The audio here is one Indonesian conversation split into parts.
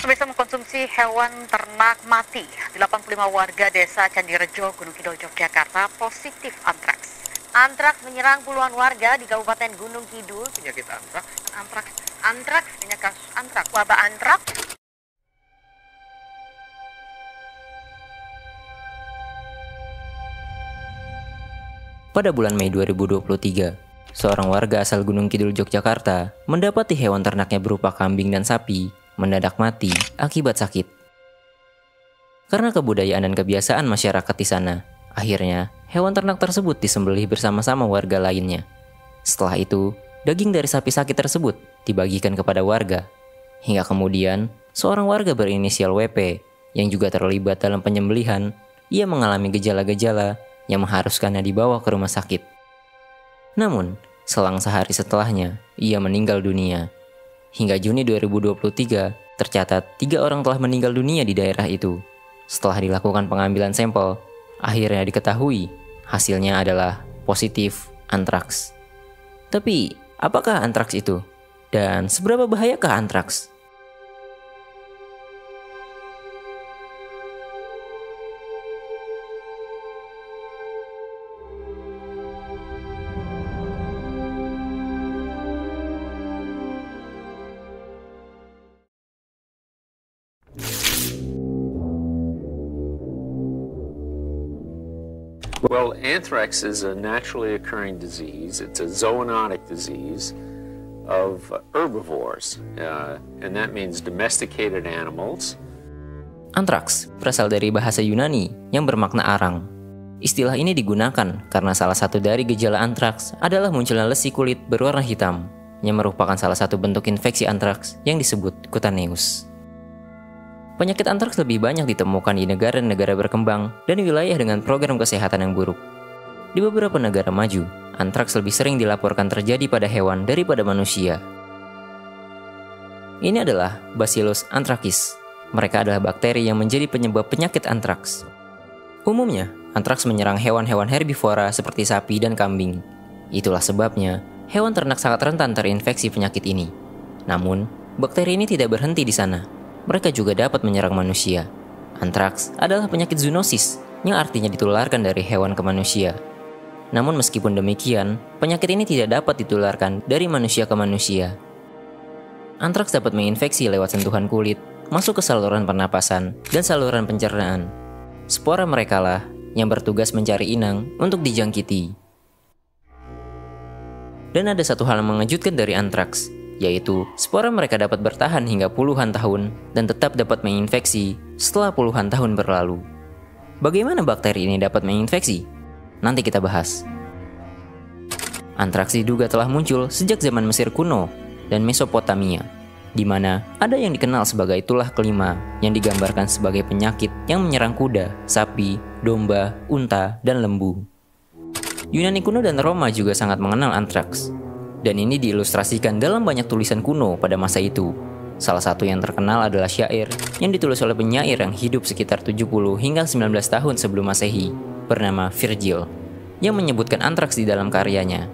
Pemirsa, mengkonsumsi hewan ternak mati. 85 warga desa Candirejo, Gunung Kidul, Yogyakarta positif antraks. Antraks menyerang puluhan warga di Kabupaten Gunung Kidul. Penyakit antraks? Antraks, banyak kasus antraks. Wabah antraks. Pada bulan Mei 2023, seorang warga asal Gunung Kidul, Yogyakarta mendapati hewan ternaknya berupa kambing dan sapi mendadak mati akibat sakit. Karena kebudayaan dan kebiasaan masyarakat di sana, akhirnya hewan ternak tersebut disembelih bersama-sama warga lainnya. Setelah itu, daging dari sapi sakit tersebut dibagikan kepada warga. Hingga kemudian, seorang warga berinisial WP yang juga terlibat dalam penyembelihan, ia mengalami gejala-gejala yang mengharuskannya dibawa ke rumah sakit. Namun, selang sehari setelahnya, ia meninggal dunia. Hingga Juni 2023, tercatat 3 orang telah meninggal dunia di daerah itu. Setelah dilakukan pengambilan sampel, akhirnya diketahui hasilnya adalah positif antraks. Tapi, apakah antraks itu? Dan seberapa bahayakah antraks? Well, anthrax is a naturally occurring disease. It's a zoonotic disease of herbivores, and that means domesticated animals. Antraks berasal dari bahasa Yunani yang bermakna arang. Istilah ini digunakan karena salah satu dari gejala antraks adalah munculnya lesi kulit berwarna hitam, yang merupakan salah satu bentuk infeksi antraks yang disebut cutaneous. Penyakit antraks lebih banyak ditemukan di negara-negara berkembang dan wilayah dengan program kesehatan yang buruk. Di beberapa negara maju, antraks lebih sering dilaporkan terjadi pada hewan daripada manusia. Ini adalah Bacillus anthracus. Mereka adalah bakteri yang menjadi penyebab penyakit antraks. Umumnya, antraks menyerang hewan-hewan herbivora seperti sapi dan kambing. Itulah sebabnya, hewan ternak sangat rentan terinfeksi penyakit ini. Namun, bakteri ini tidak berhenti di sana. Mereka juga dapat menyerang manusia. Antraks adalah penyakit zoonosis, yang artinya ditularkan dari hewan ke manusia. Namun meskipun demikian, penyakit ini tidak dapat ditularkan dari manusia ke manusia. Antraks dapat menginfeksi lewat sentuhan kulit, masuk ke saluran pernapasan, dan saluran pencernaan. Spora mereka lah yang bertugas mencari inang untuk dijangkiti. Dan ada satu hal yang mengejutkan dari antraks, yaitu spora mereka dapat bertahan hingga puluhan tahun dan tetap dapat menginfeksi setelah puluhan tahun berlalu. Bagaimana bakteri ini dapat menginfeksi? Nanti kita bahas. Antraks diduga telah muncul sejak zaman Mesir kuno dan Mesopotamia, di mana ada yang dikenal sebagai tulah kelima yang digambarkan sebagai penyakit yang menyerang kuda, sapi, domba, unta, dan lembu. Yunani kuno dan Roma juga sangat mengenal antraks. Dan ini diilustrasikan dalam banyak tulisan kuno pada masa itu. Salah satu yang terkenal adalah syair yang ditulis oleh penyair yang hidup sekitar 70 hingga 19 tahun sebelum Masehi, bernama Virgil, yang menyebutkan antraks di dalam karyanya.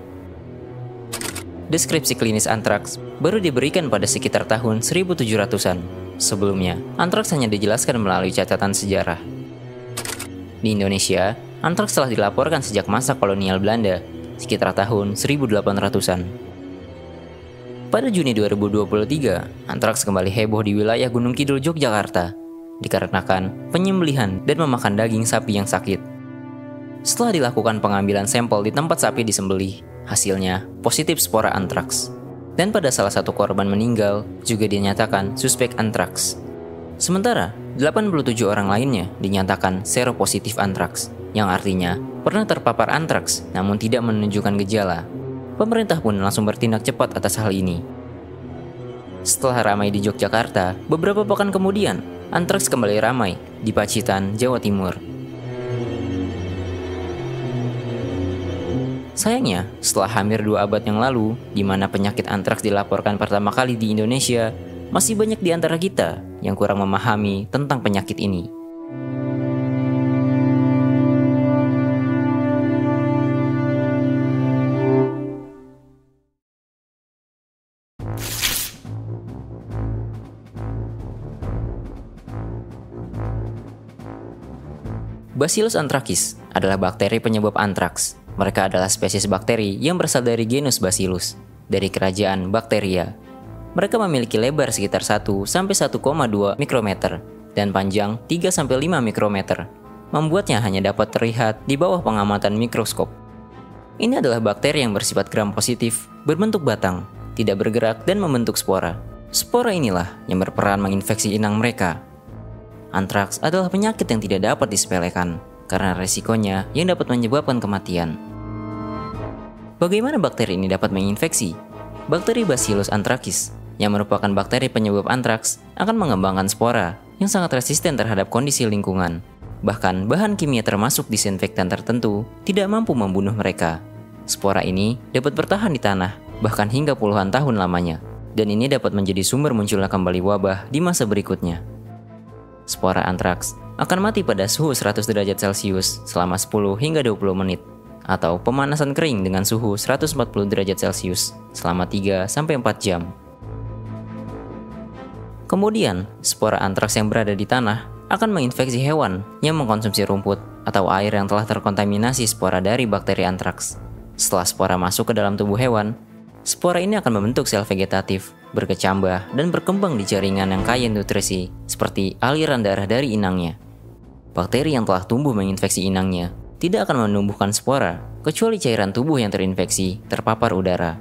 Deskripsi klinis antraks baru diberikan pada sekitar tahun 1700-an. Sebelumnya, antraks hanya dijelaskan melalui catatan sejarah. Di Indonesia, antraks telah dilaporkan sejak masa kolonial Belanda, sekitar tahun 1800-an. Pada Juni 2023, antraks kembali heboh di wilayah Gunung Kidul, Yogyakarta, dikarenakan penyembelihan dan memakan daging sapi yang sakit. Setelah dilakukan pengambilan sampel di tempat sapi disembelih, hasilnya positif spora antraks. Dan pada salah satu korban meninggal, juga dinyatakan suspek antraks. Sementara, 87 orang lainnya dinyatakan seropositif antraks, yang artinya pernah terpapar antraks namun tidak menunjukkan gejala. Pemerintah pun langsung bertindak cepat atas hal ini. Setelah ramai di Yogyakarta, beberapa pekan kemudian, antraks kembali ramai di Pacitan, Jawa Timur. Sayangnya, setelah hampir 2 abad yang lalu, di mana penyakit antraks dilaporkan pertama kali di Indonesia, masih banyak di antara kita yang kurang memahami tentang penyakit ini. Bacillus anthracis adalah bakteri penyebab antraks. Mereka adalah spesies bakteri yang berasal dari genus Bacillus, dari kerajaan Bacteria. Mereka memiliki lebar sekitar 1 sampai 1,2 mikrometer dan panjang 3 sampai 5 mikrometer, membuatnya hanya dapat terlihat di bawah pengamatan mikroskop. Ini adalah bakteri yang bersifat gram-positif, berbentuk batang, tidak bergerak dan membentuk spora. Spora inilah yang berperan menginfeksi inang mereka. Antraks adalah penyakit yang tidak dapat disepelekan karena resikonya yang dapat menyebabkan kematian. Bagaimana bakteri ini dapat menginfeksi? Bakteri Bacillus anthracis, yang merupakan bakteri penyebab antraks, akan mengembangkan spora yang sangat resisten terhadap kondisi lingkungan. Bahkan bahan kimia termasuk disinfektan tertentu tidak mampu membunuh mereka. Spora ini dapat bertahan di tanah, bahkan hingga puluhan tahun lamanya. Dan ini dapat menjadi sumber munculnya kembali wabah di masa berikutnya. Spora antraks akan mati pada suhu 100 derajat Celcius selama 10 hingga 20 menit, atau pemanasan kering dengan suhu 140 derajat Celcius selama 3 sampai 4 jam. Kemudian, spora antraks yang berada di tanah akan menginfeksi hewan yang mengkonsumsi rumput atau air yang telah terkontaminasi spora dari bakteri antraks. Setelah spora masuk ke dalam tubuh hewan, spora ini akan membentuk sel vegetatif, berkecambah, dan berkembang di jaringan yang kaya nutrisi, seperti aliran darah dari inangnya. Bakteri yang telah tumbuh menginfeksi inangnya tidak akan menumbuhkan spora, kecuali cairan tubuh yang terinfeksi terpapar udara.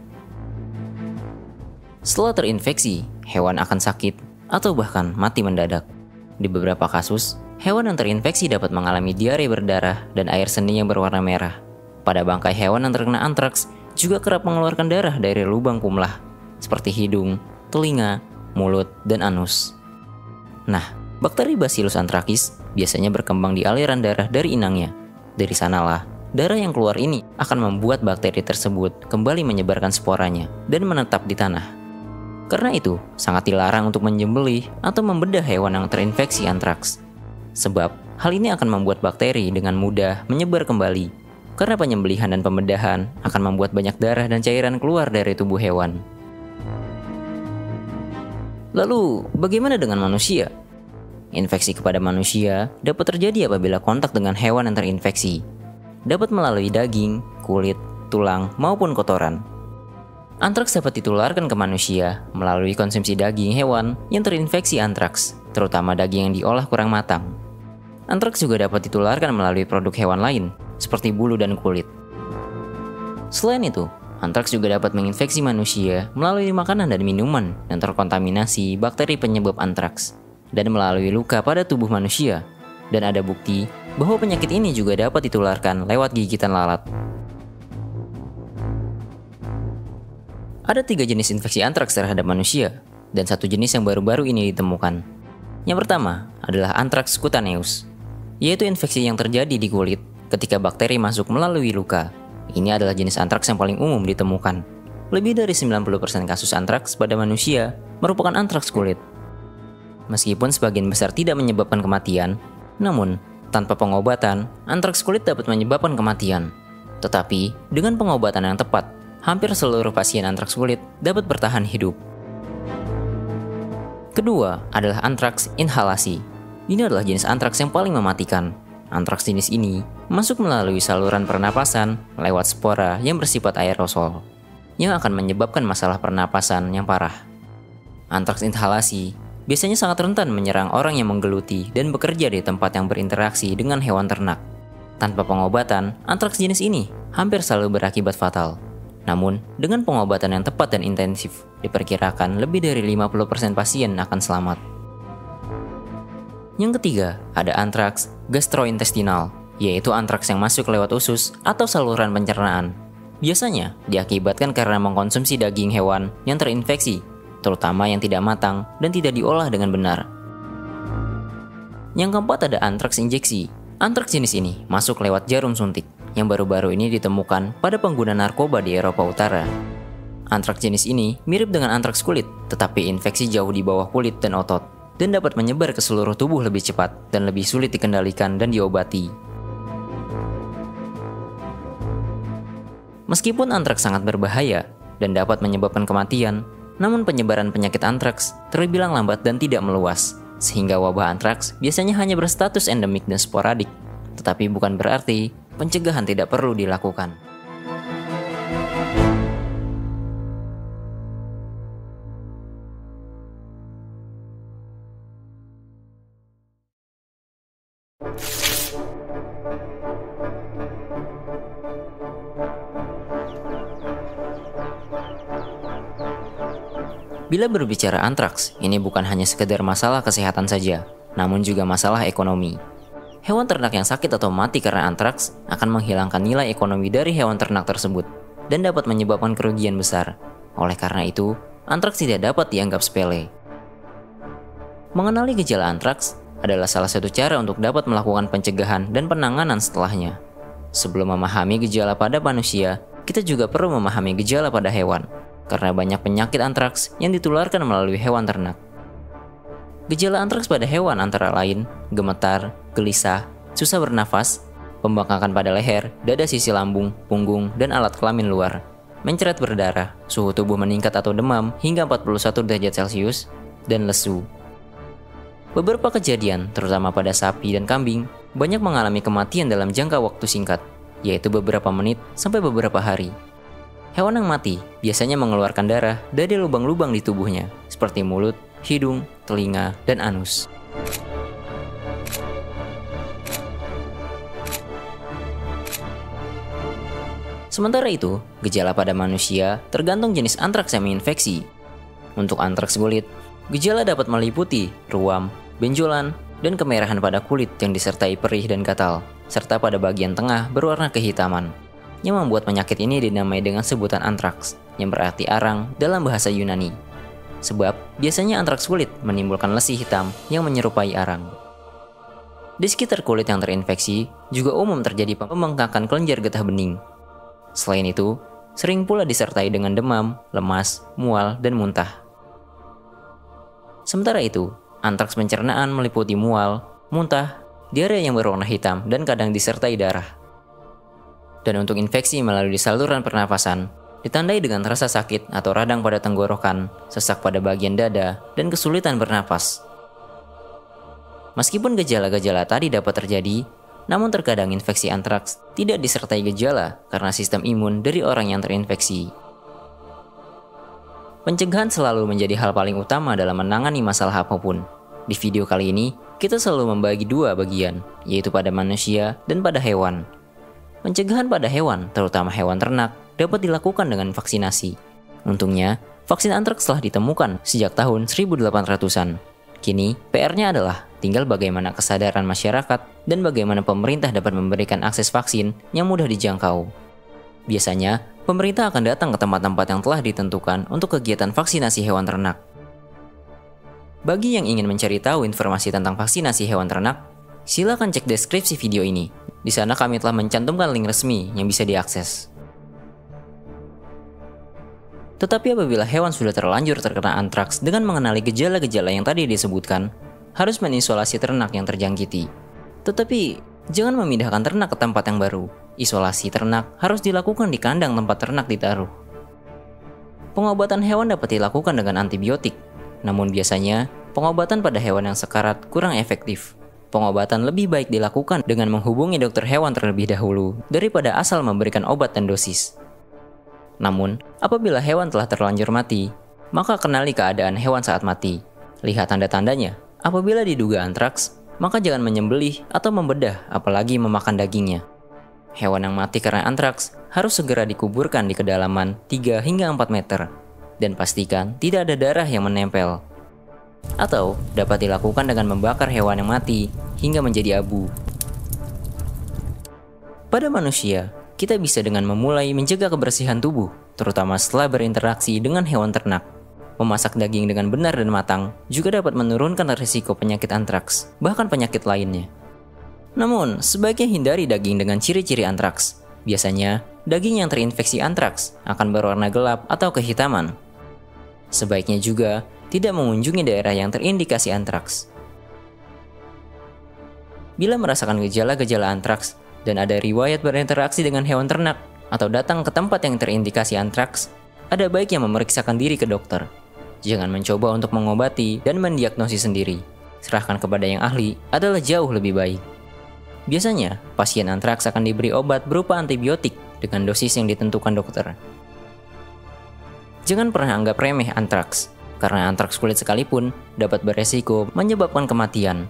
Setelah terinfeksi, hewan akan sakit atau bahkan mati mendadak. Di beberapa kasus, hewan yang terinfeksi dapat mengalami diare berdarah dan air seni yang berwarna merah. Pada bangkai hewan yang terkena antraks, juga kerap mengeluarkan darah dari lubang kumlah, seperti hidung, telinga, mulut, dan anus. Nah, bakteri Bacillus anthracis biasanya berkembang di aliran darah dari inangnya. Dari sanalah, darah yang keluar ini akan membuat bakteri tersebut kembali menyebarkan sporanya dan menetap di tanah. Karena itu, sangat dilarang untuk menyembelih atau membedah hewan yang terinfeksi antraks. Sebab, hal ini akan membuat bakteri dengan mudah menyebar kembali. Karena penyembelihan dan pembedahan akan membuat banyak darah dan cairan keluar dari tubuh hewan. Lalu, bagaimana dengan manusia? Infeksi kepada manusia dapat terjadi apabila kontak dengan hewan yang terinfeksi. Dapat melalui daging, kulit, tulang, maupun kotoran. Antraks dapat ditularkan ke manusia melalui konsumsi daging hewan yang terinfeksi antraks, terutama daging yang diolah kurang matang. Antraks juga dapat ditularkan melalui produk hewan lain, seperti bulu dan kulit. Selain itu, antraks juga dapat menginfeksi manusia melalui makanan dan minuman yang terkontaminasi bakteri penyebab antraks, dan melalui luka pada tubuh manusia. Dan ada bukti bahwa penyakit ini juga dapat ditularkan lewat gigitan lalat. Ada 3 jenis infeksi antraks terhadap manusia, dan 1 jenis yang baru-baru ini ditemukan. Yang pertama adalah antraks cutaneus, yaitu infeksi yang terjadi di kulit ketika bakteri masuk melalui luka. Ini adalah jenis antraks yang paling umum ditemukan. Lebih dari 90% kasus antraks pada manusia merupakan antraks kulit. Meskipun sebagian besar tidak menyebabkan kematian, namun tanpa pengobatan, antraks kulit dapat menyebabkan kematian. Tetapi, dengan pengobatan yang tepat, hampir seluruh pasien antraks kulit dapat bertahan hidup. Kedua adalah antraks inhalasi. Ini adalah jenis antraks yang paling mematikan. Antraks jenis ini masuk melalui saluran pernapasan lewat spora yang bersifat aerosol, yang akan menyebabkan masalah pernapasan yang parah. Antraks inhalasi biasanya sangat rentan menyerang orang yang menggeluti dan bekerja di tempat yang berinteraksi dengan hewan ternak. Tanpa pengobatan, antraks jenis ini hampir selalu berakibat fatal. Namun, dengan pengobatan yang tepat dan intensif, diperkirakan lebih dari 50% pasien akan selamat. Yang ketiga, ada antraks gastrointestinal, yaitu antraks yang masuk lewat usus atau saluran pencernaan. Biasanya, diakibatkan karena mengkonsumsi daging hewan yang terinfeksi, terutama yang tidak matang dan tidak diolah dengan benar. Yang keempat ada antraks injeksi. Antraks jenis ini masuk lewat jarum suntik, yang baru-baru ini ditemukan pada pengguna narkoba di Eropa Utara. Antraks jenis ini mirip dengan antraks kulit, tetapi infeksi jauh di bawah kulit dan otot, dan dapat menyebar ke seluruh tubuh lebih cepat dan lebih sulit dikendalikan dan diobati. Meskipun antraks sangat berbahaya dan dapat menyebabkan kematian, namun penyebaran penyakit antraks terbilang lambat dan tidak meluas, sehingga wabah antraks biasanya hanya berstatus endemik dan sporadik. Tetapi bukan berarti pencegahan tidak perlu dilakukan. Bila berbicara antraks, ini bukan hanya sekedar masalah kesehatan saja, namun juga masalah ekonomi. Hewan ternak yang sakit atau mati karena antraks akan menghilangkan nilai ekonomi dari hewan ternak tersebut dan dapat menyebabkan kerugian besar. Oleh karena itu, antraks tidak dapat dianggap sepele. Mengenali gejala antraks adalah salah satu cara untuk dapat melakukan pencegahan dan penanganan setelahnya. Sebelum memahami gejala pada manusia, kita juga perlu memahami gejala pada hewan, karena banyak penyakit antraks yang ditularkan melalui hewan ternak. Gejala antraks pada hewan antara lain gemetar, gelisah, susah bernafas, pembengkakan pada leher, dada sisi lambung, punggung, dan alat kelamin luar, mencret berdarah, suhu tubuh meningkat atau demam hingga 41 derajat Celcius, dan lesu. Beberapa kejadian, terutama pada sapi dan kambing, banyak mengalami kematian dalam jangka waktu singkat, yaitu beberapa menit sampai beberapa hari. Hewan yang mati biasanya mengeluarkan darah dari lubang-lubang di tubuhnya, seperti mulut, hidung, telinga, dan anus. Sementara itu, gejala pada manusia tergantung jenis antraks yang menginfeksi. Untuk antraks kulit, gejala dapat meliputi ruam, benjolan, dan kemerahan pada kulit yang disertai perih dan gatal, serta pada bagian tengah berwarna kehitaman, yang membuat penyakit ini dinamai dengan sebutan antraks, yang berarti arang dalam bahasa Yunani. Sebab, biasanya antraks kulit menimbulkan lesi hitam yang menyerupai arang. Di sekitar kulit yang terinfeksi, juga umum terjadi pembengkakan kelenjar getah bening. Selain itu, sering pula disertai dengan demam, lemas, mual, dan muntah. Sementara itu, antraks pencernaan meliputi mual, muntah, diare yang berwarna hitam, dan kadang disertai darah. Dan untuk infeksi melalui saluran pernafasan, ditandai dengan rasa sakit atau radang pada tenggorokan, sesak pada bagian dada, dan kesulitan bernapas. Meskipun gejala-gejala tadi dapat terjadi, namun terkadang infeksi antraks tidak disertai gejala karena sistem imun dari orang yang terinfeksi. Pencegahan selalu menjadi hal paling utama dalam menangani masalah apapun. Di video kali ini, kita selalu membagi dua bagian, yaitu pada manusia dan pada hewan. Pencegahan pada hewan, terutama hewan ternak, dapat dilakukan dengan vaksinasi. Untungnya, vaksin antraks telah ditemukan sejak tahun 1800-an. Kini, PR-nya adalah tinggal bagaimana kesadaran masyarakat dan bagaimana pemerintah dapat memberikan akses vaksin yang mudah dijangkau. Biasanya, pemerintah akan datang ke tempat-tempat yang telah ditentukan untuk kegiatan vaksinasi hewan ternak. Bagi yang ingin mencari tahu informasi tentang vaksinasi hewan ternak, silakan cek deskripsi video ini. Di sana kami telah mencantumkan link resmi yang bisa diakses. Tetapi apabila hewan sudah terlanjur terkena antraks dengan mengenali gejala-gejala yang tadi disebutkan, harus mengisolasi ternak yang terjangkiti. Tetapi, jangan memindahkan ternak ke tempat yang baru. Isolasi ternak harus dilakukan di kandang tempat ternak ditaruh. Pengobatan hewan dapat dilakukan dengan antibiotik, namun biasanya pengobatan pada hewan yang sekarat kurang efektif. Pengobatan lebih baik dilakukan dengan menghubungi dokter hewan terlebih dahulu daripada asal memberikan obat dan dosis. Namun, apabila hewan telah terlanjur mati, maka kenali keadaan hewan saat mati. Lihat tanda-tandanya. Apabila diduga antraks, maka jangan menyembelih atau membedah, apalagi memakan dagingnya. Hewan yang mati karena antraks harus segera dikuburkan di kedalaman 3 hingga 4 meter, dan pastikan tidak ada darah yang menempel. Atau dapat dilakukan dengan membakar hewan yang mati hingga menjadi abu. Pada manusia, kita bisa dengan memulai menjaga kebersihan tubuh, terutama setelah berinteraksi dengan hewan ternak. Memasak daging dengan benar dan matang juga dapat menurunkan risiko penyakit antraks, bahkan penyakit lainnya. Namun, sebaiknya hindari daging dengan ciri-ciri antraks. Biasanya, daging yang terinfeksi antraks akan berwarna gelap atau kehitaman. Sebaiknya juga tidak mengunjungi daerah yang terindikasi antraks. Bila merasakan gejala-gejala antraks dan ada riwayat berinteraksi dengan hewan ternak atau datang ke tempat yang terindikasi antraks, ada baiknya memeriksakan diri ke dokter. Jangan mencoba untuk mengobati dan mendiagnosis sendiri. Serahkan kepada yang ahli adalah jauh lebih baik. Biasanya, pasien antraks akan diberi obat berupa antibiotik dengan dosis yang ditentukan dokter. Jangan pernah anggap remeh antraks, karena antraks kulit sekalipun dapat beresiko menyebabkan kematian.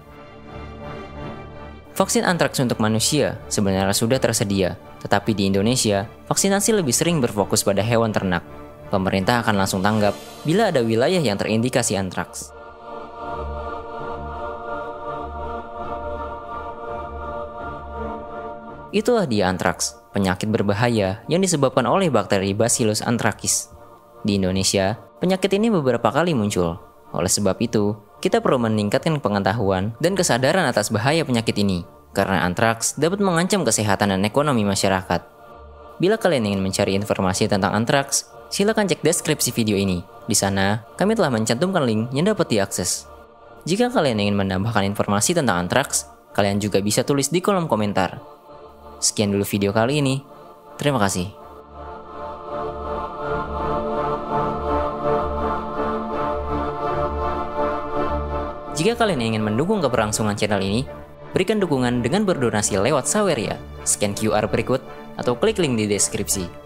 Vaksin antraks untuk manusia sebenarnya sudah tersedia, tetapi di Indonesia, vaksinasi lebih sering berfokus pada hewan ternak. Pemerintah akan langsung tanggap bila ada wilayah yang terindikasi antraks. Itulah dia antraks, penyakit berbahaya yang disebabkan oleh bakteri Bacillus anthracis. Di Indonesia, penyakit ini beberapa kali muncul. Oleh sebab itu, kita perlu meningkatkan pengetahuan dan kesadaran atas bahaya penyakit ini, karena antraks dapat mengancam kesehatan dan ekonomi masyarakat. Bila kalian ingin mencari informasi tentang antraks, silakan cek deskripsi video ini. Di sana, kami telah mencantumkan link yang dapat diakses. Jika kalian ingin menambahkan informasi tentang antraks, kalian juga bisa tulis di kolom komentar. Sekian dulu video kali ini. Terima kasih. Jika kalian ingin mendukung keberlangsungan channel ini, berikan dukungan dengan berdonasi lewat Saweria, scan QR berikut, atau klik link di deskripsi.